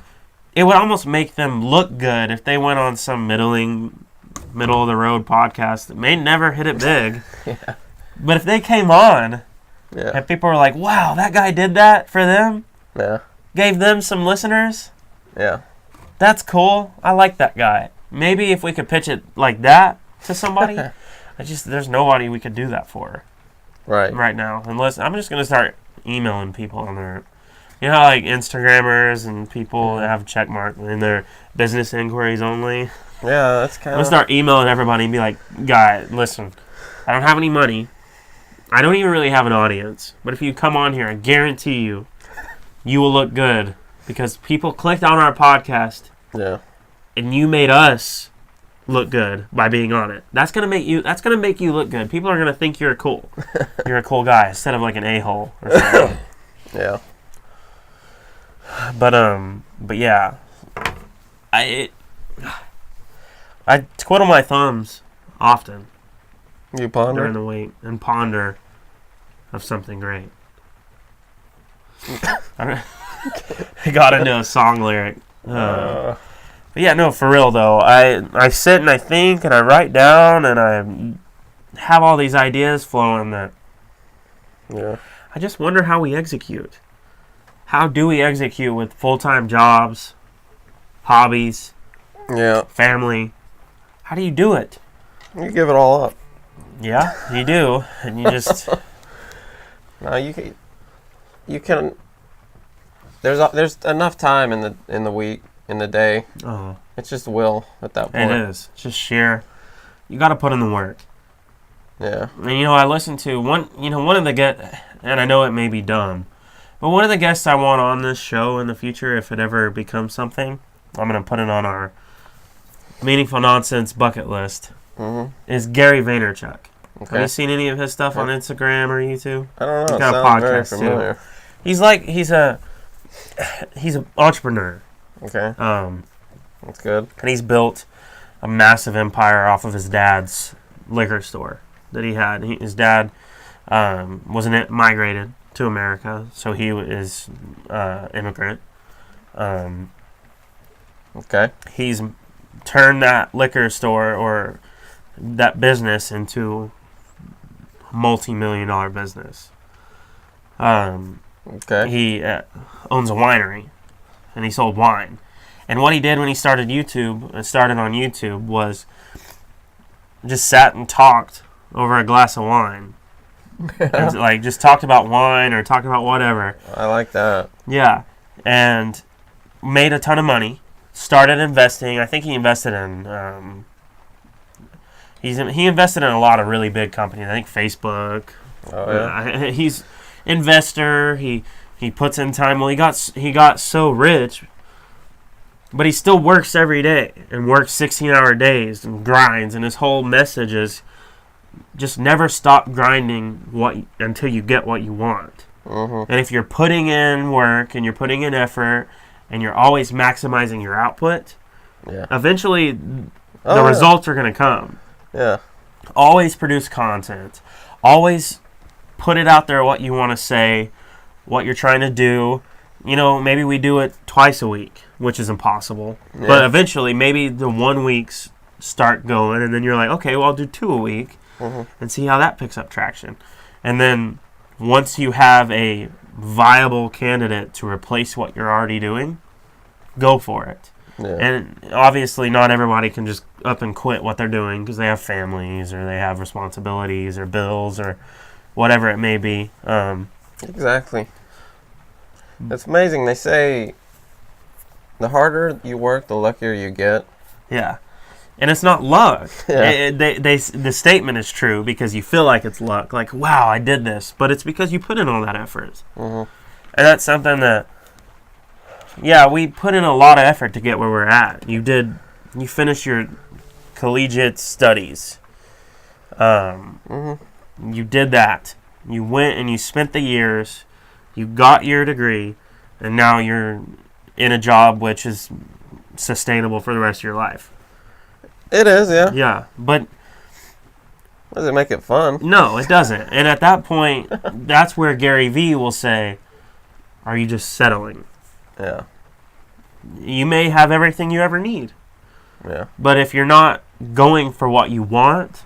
[SPEAKER 1] it would almost make them look good if they went on some middle of the road podcast that may never hit it big.
[SPEAKER 2] Yeah.
[SPEAKER 1] But if they came on and people were like, wow, that guy did that for them.
[SPEAKER 2] Yeah.
[SPEAKER 1] Gave them some listeners.
[SPEAKER 2] Yeah.
[SPEAKER 1] That's cool. I like that guy. Maybe if we could pitch it like that to somebody, there's nobody we could do that for. Right now. Unless I'm just going to start emailing people on their, how like Instagrammers and people that have check mark in their business inquiries only.
[SPEAKER 2] Yeah, that's kind of...
[SPEAKER 1] I'm going to start emailing everybody and be like, guy, listen, I don't have any money. I don't even really have an audience. But if you come on here, I guarantee you will look good. Because people clicked on our podcast.
[SPEAKER 2] Yeah.
[SPEAKER 1] And you made us look good by being on it. That's gonna make you look good. People are gonna think you're cool. You're a cool guy instead of like an a-hole or something.
[SPEAKER 2] Yeah.
[SPEAKER 1] But yeah. I twiddle my thumbs often.
[SPEAKER 2] You ponder?
[SPEAKER 1] During the week and ponder of something great. I got into a song lyric. But yeah, no, for real though. I sit and I think and I write down and I have all these ideas flowing that I just wonder how we execute. How do we execute with full-time jobs, hobbies, family? How do you do it?
[SPEAKER 2] You give it all up.
[SPEAKER 1] Yeah, you do. And you just
[SPEAKER 2] No, you can. There's enough time in the week, in the day.
[SPEAKER 1] Oh,
[SPEAKER 2] It's just will at that point.
[SPEAKER 1] it is. It's just sheer. You got to put in the work.
[SPEAKER 2] Yeah.
[SPEAKER 1] And I listened to one of the and I know it may be dumb, but one of the guests I want on this show in the future, if it ever becomes something, I'm gonna put it on our Meaningful Nonsense bucket list. Is Gary Vaynerchuk.
[SPEAKER 2] Okay.
[SPEAKER 1] Have you seen any of his stuff on Instagram or YouTube?
[SPEAKER 2] I don't know.
[SPEAKER 1] He's
[SPEAKER 2] It
[SPEAKER 1] got a
[SPEAKER 2] sounds very
[SPEAKER 1] podcast
[SPEAKER 2] familiar.
[SPEAKER 1] too. He's an entrepreneur.
[SPEAKER 2] Okay. That's good.
[SPEAKER 1] And he's built a massive empire off of his dad's liquor store that he had. His dad migrated to America, so he is immigrant.
[SPEAKER 2] Okay.
[SPEAKER 1] He's turned that liquor store or that business into a multi-million-dollar business.
[SPEAKER 2] Okay.
[SPEAKER 1] He owns a winery, and he sold wine. And what he did when he started on YouTube, was just sat and talked over a glass of wine. And, just talked about wine or talked about whatever.
[SPEAKER 2] I like that.
[SPEAKER 1] Yeah. And made a ton of money. Started investing. I think he invested in... he invested in a lot of really big companies. I think Facebook.
[SPEAKER 2] Oh, yeah.
[SPEAKER 1] He's investor. He puts in time. Well, he got so rich... But he still works every day and works 16-hour days and grinds. And his whole message is just never stop grinding until you get what you want.
[SPEAKER 2] Mm-hmm.
[SPEAKER 1] And if you're putting in work and you're putting in effort and you're always maximizing your output, eventually the results are going to come.
[SPEAKER 2] Yeah.
[SPEAKER 1] Always produce content. Always put it out there what you want to say, what you're trying to do. Maybe we do it twice a week, which is impossible. Yeah. But eventually, maybe the 1 weeks start going, and then you're like, okay, well, I'll do 2 a week and see how that picks up traction. And then once you have a viable candidate to replace what you're already doing, go for it. Yeah. And obviously, not everybody can just up and quit what they're doing because they have families or they have responsibilities or bills or whatever it may be.
[SPEAKER 2] Exactly. It's amazing. They say the harder you work, the luckier you get.
[SPEAKER 1] Yeah. And it's not luck.
[SPEAKER 2] Yeah.
[SPEAKER 1] The statement is true because you feel like it's luck. Like, wow, I did this. But it's because you put in all that effort. And that's something that, we put in a lot of effort to get where we're at. You finished your collegiate studies. You did that. You went and you spent the years. You got your degree, and now you're in a job which is sustainable for the rest of your life.
[SPEAKER 2] It is, yeah.
[SPEAKER 1] Yeah, but...
[SPEAKER 2] Does it make it fun?
[SPEAKER 1] No, it doesn't. And at that point, that's where Gary Vee will say, are you just settling?
[SPEAKER 2] Yeah.
[SPEAKER 1] You may have everything you ever need.
[SPEAKER 2] Yeah.
[SPEAKER 1] But if you're not going for what you want,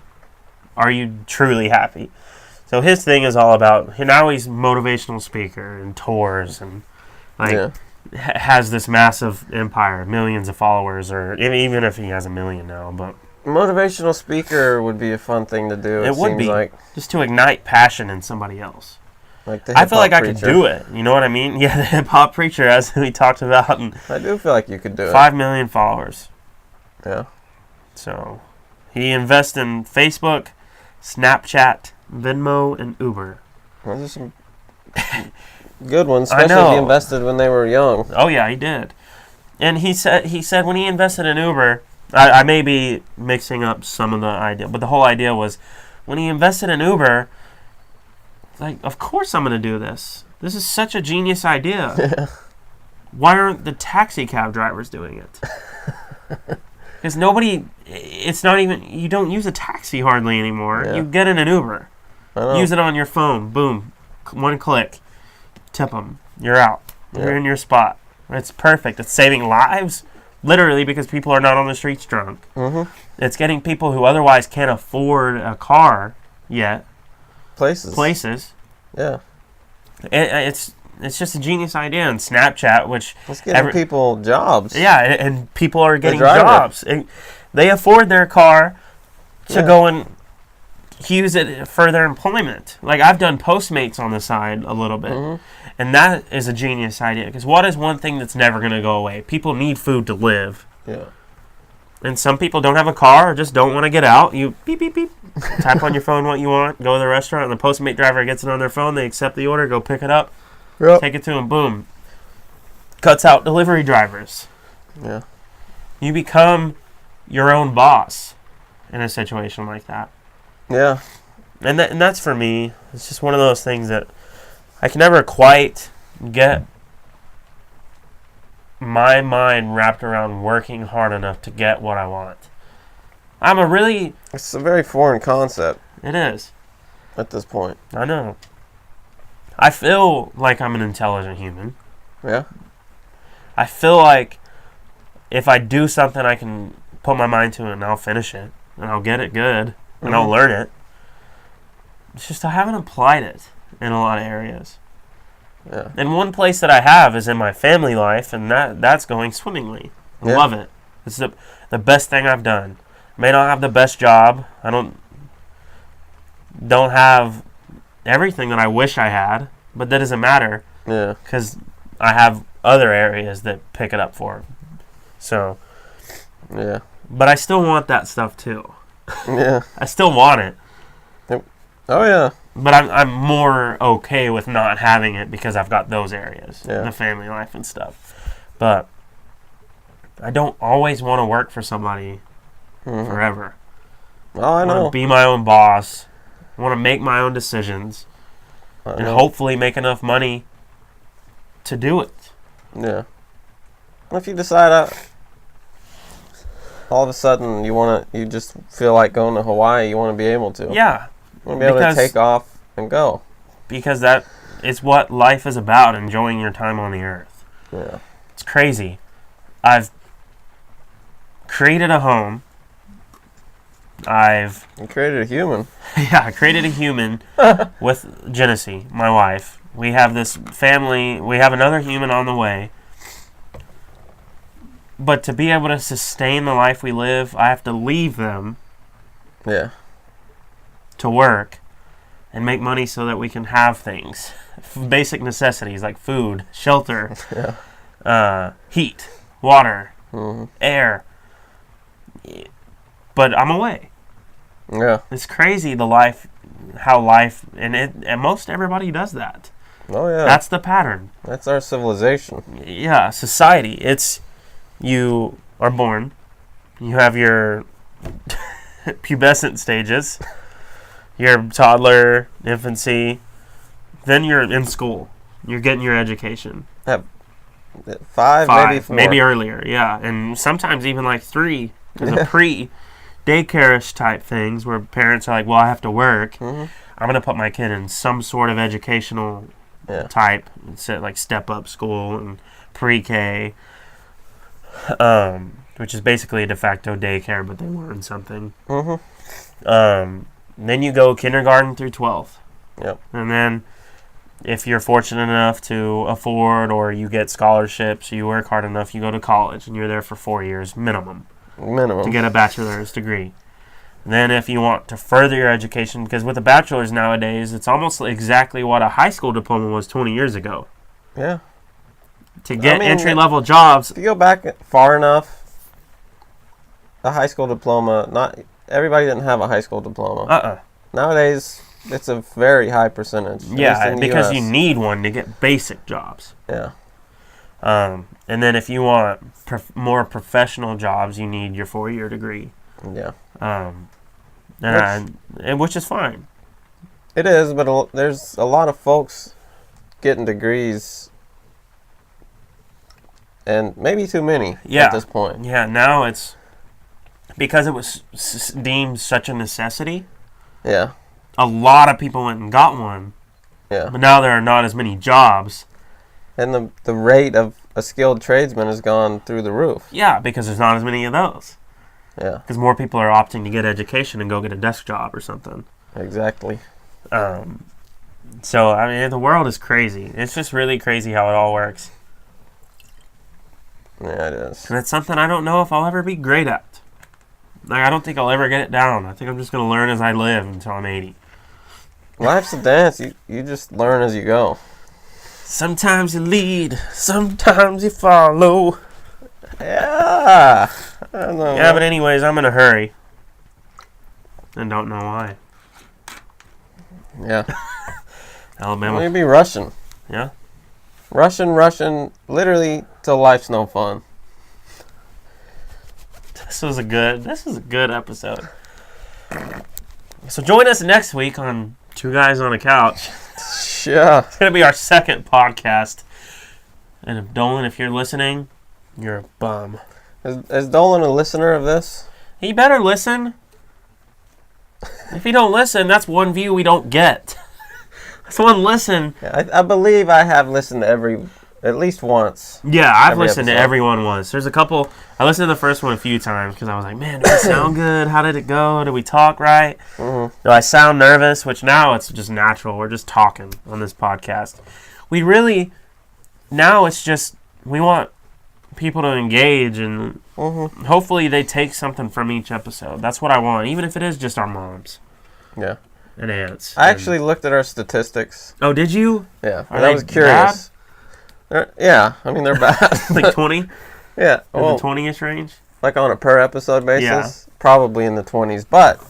[SPEAKER 1] are you truly happy? So his thing is all about, now he's a motivational speaker and tours and has this massive empire, millions of followers, or even if he has 1 million now. But
[SPEAKER 2] motivational speaker would be a fun thing to do.
[SPEAKER 1] It would be, just to ignite passion in somebody else.
[SPEAKER 2] Like the
[SPEAKER 1] I feel like
[SPEAKER 2] preacher.
[SPEAKER 1] I could do it. You know what I mean? Yeah, the hip-hop preacher, as we talked about. And
[SPEAKER 2] I do feel like you could do it.
[SPEAKER 1] 5 million followers.
[SPEAKER 2] Yeah.
[SPEAKER 1] So he invests in Facebook, Snapchat, Venmo, and Uber.
[SPEAKER 2] Those are some good ones, especially if he invested when they were young.
[SPEAKER 1] Oh yeah, he did. And he said when he invested in Uber, I may be mixing up some of the idea, but the whole idea was when he invested in Uber, like, of course I'm going to do this. This is such a genius idea.
[SPEAKER 2] Yeah.
[SPEAKER 1] Why aren't the taxi cab drivers doing it? Because it's not even, you don't use a taxi hardly anymore. Yeah. You get in an Uber. Use it on your phone. Boom. 1 click. Tip them. You're out. Yeah. You're in your spot. It's perfect. It's saving lives, literally, because people are not on the streets drunk. It's getting people who otherwise can't afford a car yet. Places.
[SPEAKER 2] Yeah.
[SPEAKER 1] It's just a genius idea. And Snapchat, which...
[SPEAKER 2] It's getting people jobs.
[SPEAKER 1] Yeah, and people are getting jobs. They afford their car to go and use it for their employment. Like, I've done Postmates on the side a little bit.
[SPEAKER 2] Mm-hmm.
[SPEAKER 1] And that is a genius idea. Because what is one thing that's never going to go away? People need food to live.
[SPEAKER 2] Yeah.
[SPEAKER 1] And some people don't have a car or just don't want to get out. You beep, beep, beep. Tap on your phone what you want. Go to the restaurant. And the Postmate driver gets it on their phone. They accept the order. Go pick it up.
[SPEAKER 2] Yep.
[SPEAKER 1] Take it to them. Boom. Cuts out delivery drivers.
[SPEAKER 2] Yeah.
[SPEAKER 1] You become your own boss in a situation like that.
[SPEAKER 2] Yeah.
[SPEAKER 1] And that's for me. It's just one of those things that I can never quite get my mind wrapped around working hard enough to get what I want.
[SPEAKER 2] It's a very foreign concept.
[SPEAKER 1] It is.
[SPEAKER 2] At this point.
[SPEAKER 1] I know. I feel like I'm an intelligent human.
[SPEAKER 2] Yeah.
[SPEAKER 1] I feel like if I do something, I can put my mind to it and I'll finish it. And I'll get it good. And I'll learn it. It's just I haven't applied it in a lot of areas.
[SPEAKER 2] Yeah.
[SPEAKER 1] And one place that I have is in my family life, and that's going swimmingly. I love it. It's the best thing I've done. May not have the best job. I don't have everything that I wish I had, but that doesn't matter.
[SPEAKER 2] Yeah.
[SPEAKER 1] Because I have other areas that pick it up for. So.
[SPEAKER 2] Yeah.
[SPEAKER 1] But I still want that stuff too.
[SPEAKER 2] Yeah.
[SPEAKER 1] I still want it.
[SPEAKER 2] Oh yeah.
[SPEAKER 1] But I'm more okay with not having it because I've got those areas, the family life and stuff. But I don't always want to work for somebody forever.
[SPEAKER 2] Oh, I know.
[SPEAKER 1] I want to be my own boss. I want to make my own decisions. And hopefully make enough money to do it.
[SPEAKER 2] Yeah. If you decide all of a sudden you just feel like going to Hawaii, you want to be able to.
[SPEAKER 1] Yeah.
[SPEAKER 2] You want to be able to take off and go.
[SPEAKER 1] Because that is what life is about, enjoying your time on the earth.
[SPEAKER 2] Yeah.
[SPEAKER 1] It's crazy. I've created a home.
[SPEAKER 2] You created a human.
[SPEAKER 1] Yeah, I created a human with Genesee, my wife. We have this family. We have another human on the way. But to be able to sustain the life we live, I have to leave them.
[SPEAKER 2] Yeah.
[SPEAKER 1] To work and make money so that we can have things. Basic necessities like food, shelter, heat, water, air. But I'm away.
[SPEAKER 2] Yeah.
[SPEAKER 1] It's crazy and most everybody does that.
[SPEAKER 2] Oh yeah.
[SPEAKER 1] That's the pattern.
[SPEAKER 2] That's our civilization.
[SPEAKER 1] Yeah, society. It's you are born, you have your pubescent stages, your toddler, infancy, then you're in school. You're getting your education.
[SPEAKER 2] Five, maybe 4.
[SPEAKER 1] Maybe earlier, yeah. And sometimes even like 3. There's a pre-daycare-ish type things where parents are like, well, I have to work. I'm going to put my kid in some sort of educational type, like step-up school and pre-K, which is basically a de facto daycare, but they learn something. Then you go kindergarten through 12th.
[SPEAKER 2] Yep.
[SPEAKER 1] And then if you're fortunate enough to afford or you get scholarships, you work hard enough, you go to college and you're there for 4 years minimum to get a bachelor's degree. And then if you want to further your education, because with a bachelor's nowadays, it's almost exactly what a high school diploma was 20 years ago.
[SPEAKER 2] Yeah.
[SPEAKER 1] To get entry-level jobs.
[SPEAKER 2] If you go back far enough, a high school diploma, not everybody didn't have a high school diploma. Nowadays, it's a very high percentage.
[SPEAKER 1] Yeah, because you need one to get basic jobs.
[SPEAKER 2] Yeah.
[SPEAKER 1] And then if you want more professional jobs, you need your 4-year degree.
[SPEAKER 2] Yeah.
[SPEAKER 1] Which is fine.
[SPEAKER 2] It is, but there's a lot of folks getting degrees, and maybe too many at this point.
[SPEAKER 1] Yeah, now it's because it was deemed such a necessity.
[SPEAKER 2] Yeah.
[SPEAKER 1] A lot of people went and got one.
[SPEAKER 2] Yeah.
[SPEAKER 1] But now there are not as many jobs.
[SPEAKER 2] And the rate of a skilled tradesman has gone through the roof.
[SPEAKER 1] Yeah, because there's not as many of those.
[SPEAKER 2] Yeah.
[SPEAKER 1] Because more people are opting to get education and go get a desk job or something.
[SPEAKER 2] Exactly.
[SPEAKER 1] So, I mean, the world is crazy. It's just really crazy how it all works.
[SPEAKER 2] Yeah, it is.
[SPEAKER 1] And it's something I don't know if I'll ever be great at. Like, I don't think I'll ever get it down. I think I'm just going to learn as I live until I'm 80.
[SPEAKER 2] Life's a dance. You just learn as you go.
[SPEAKER 1] Sometimes you lead, sometimes you follow.
[SPEAKER 2] Yeah. I don't know.
[SPEAKER 1] Yeah, but anyways, I'm in a hurry. And don't know why.
[SPEAKER 2] Yeah.
[SPEAKER 1] Alabama.
[SPEAKER 2] Maybe rushing.
[SPEAKER 1] Yeah?
[SPEAKER 2] Rushing, literally till life's no fun.
[SPEAKER 1] This was a good episode. So join us next week on Two Guys on a Couch.
[SPEAKER 2] Yeah.
[SPEAKER 1] It's going to be our second podcast. And if Dolan, if you're listening, you're a bum.
[SPEAKER 2] Is Dolan a listener of this?
[SPEAKER 1] He better listen. If he don't listen, that's one view we don't get. That's one listen.
[SPEAKER 2] Yeah, I believe I have listened to at least once.
[SPEAKER 1] Yeah, I've
[SPEAKER 2] Every
[SPEAKER 1] listened to
[SPEAKER 2] episode.
[SPEAKER 1] everyone once. There's a couple. I listened to the first one a few times because I was like, man, did it sound good? How did it go? Did we talk right?
[SPEAKER 2] Mm-hmm.
[SPEAKER 1] Do I sound nervous? Which now it's just natural. We're just talking on this podcast. Now it's just, we want people to engage and hopefully they take something from each episode. That's what I want, even if it is just our moms.
[SPEAKER 2] Yeah.
[SPEAKER 1] And aunts.
[SPEAKER 2] I actually looked at our statistics.
[SPEAKER 1] Oh, did you?
[SPEAKER 2] Yeah.
[SPEAKER 1] Are
[SPEAKER 2] I
[SPEAKER 1] they
[SPEAKER 2] was curious. Yeah, I mean, they're bad.
[SPEAKER 1] Like 20?
[SPEAKER 2] Yeah.
[SPEAKER 1] In
[SPEAKER 2] Well,
[SPEAKER 1] the 20-ish range?
[SPEAKER 2] like on a per episode basis,
[SPEAKER 1] Yeah.
[SPEAKER 2] probably in the 20s. But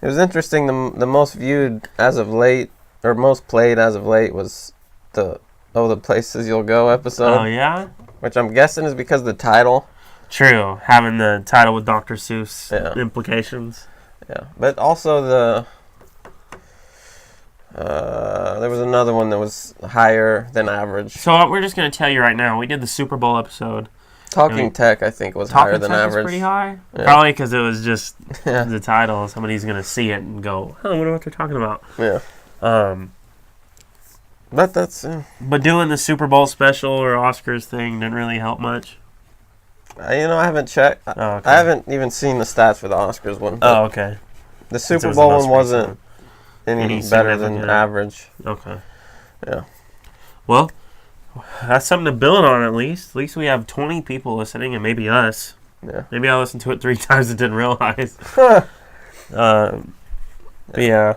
[SPEAKER 2] it was interesting. The most viewed as of late, or most played as of late, was the Places You'll Go episode.
[SPEAKER 1] Oh, yeah?
[SPEAKER 2] Which I'm guessing is because of the title.
[SPEAKER 1] True. Having the title with Dr. Seuss implications.
[SPEAKER 2] Yeah. But also there was another one that was higher than average.
[SPEAKER 1] So we're just going to tell you right now, we did the Super Bowl episode.
[SPEAKER 2] Talking Tech, I think, was higher than average.
[SPEAKER 1] Was pretty high?
[SPEAKER 2] Yeah.
[SPEAKER 1] Probably because it was just
[SPEAKER 2] Yeah.
[SPEAKER 1] the title. Somebody's going to see it and go, I wonder what they're talking about.
[SPEAKER 2] Yeah. But that's...
[SPEAKER 1] But doing the Super Bowl special or Oscars thing didn't really help much.
[SPEAKER 2] I haven't checked.
[SPEAKER 1] Oh, okay.
[SPEAKER 2] I haven't even seen the stats for the Oscars one.
[SPEAKER 1] Oh, okay.
[SPEAKER 2] The
[SPEAKER 1] Since it
[SPEAKER 2] Super
[SPEAKER 1] was the
[SPEAKER 2] Bowl
[SPEAKER 1] most
[SPEAKER 2] one wasn't
[SPEAKER 1] recent
[SPEAKER 2] any
[SPEAKER 1] Any
[SPEAKER 2] better than
[SPEAKER 1] significant.
[SPEAKER 2] average.
[SPEAKER 1] Okay.
[SPEAKER 2] Yeah.
[SPEAKER 1] Well, that's something to build on at least. At least we have 20 people listening and maybe us.
[SPEAKER 2] Yeah.
[SPEAKER 1] Maybe I listened to it 3 times and didn't realize. But yeah.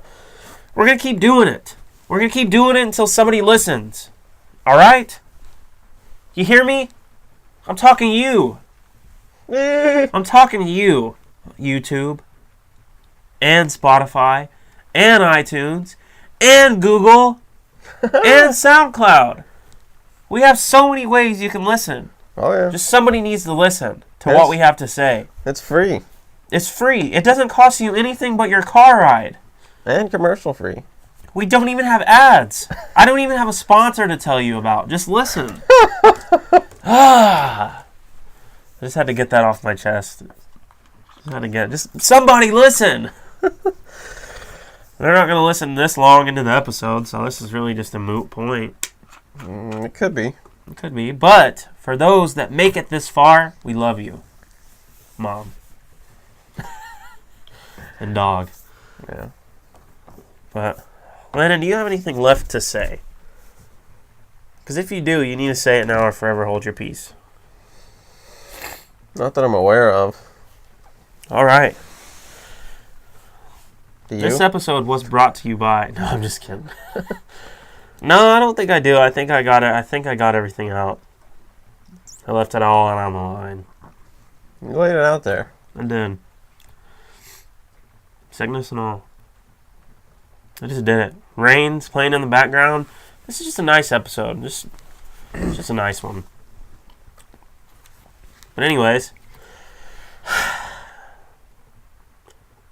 [SPEAKER 1] We're going to keep doing it. We're going to keep doing it until somebody listens. All right? You hear me? I'm talking to you. I'm talking to you, YouTube, and Spotify, and iTunes, and Google, and SoundCloud. We have so many ways you can listen.
[SPEAKER 2] Oh, yeah.
[SPEAKER 1] Just somebody needs to listen to what we have to say.
[SPEAKER 2] It's free.
[SPEAKER 1] It's free. It doesn't cost you anything but your car ride.
[SPEAKER 2] And commercial free.
[SPEAKER 1] We don't even have ads. I don't even have a sponsor to tell you about. Just listen. I just had to get that off my chest. Just somebody listen. They're not going to listen this long into the episode, so this is really just a moot point.
[SPEAKER 2] It could be.
[SPEAKER 1] It could be. But for those that make it this far, we love you. Mom. And dog.
[SPEAKER 2] Yeah.
[SPEAKER 1] But, Landon, do you have anything left to say? Because if you do, you need to say it now or forever hold your peace.
[SPEAKER 2] Not that I'm aware of.
[SPEAKER 1] All right.
[SPEAKER 2] Do you?
[SPEAKER 1] This episode was brought to you by... No, I'm just kidding. No, I don't think I do. I think I got it. I think I got everything out. I left it all on the line.
[SPEAKER 2] You laid it out there.
[SPEAKER 1] I did. Sickness and all. I just did it. Rain's playing in the background. This is just a nice episode. Just a nice one. But anyways,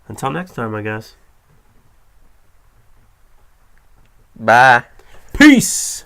[SPEAKER 1] until next time, I guess.
[SPEAKER 2] Bye.
[SPEAKER 1] Peace!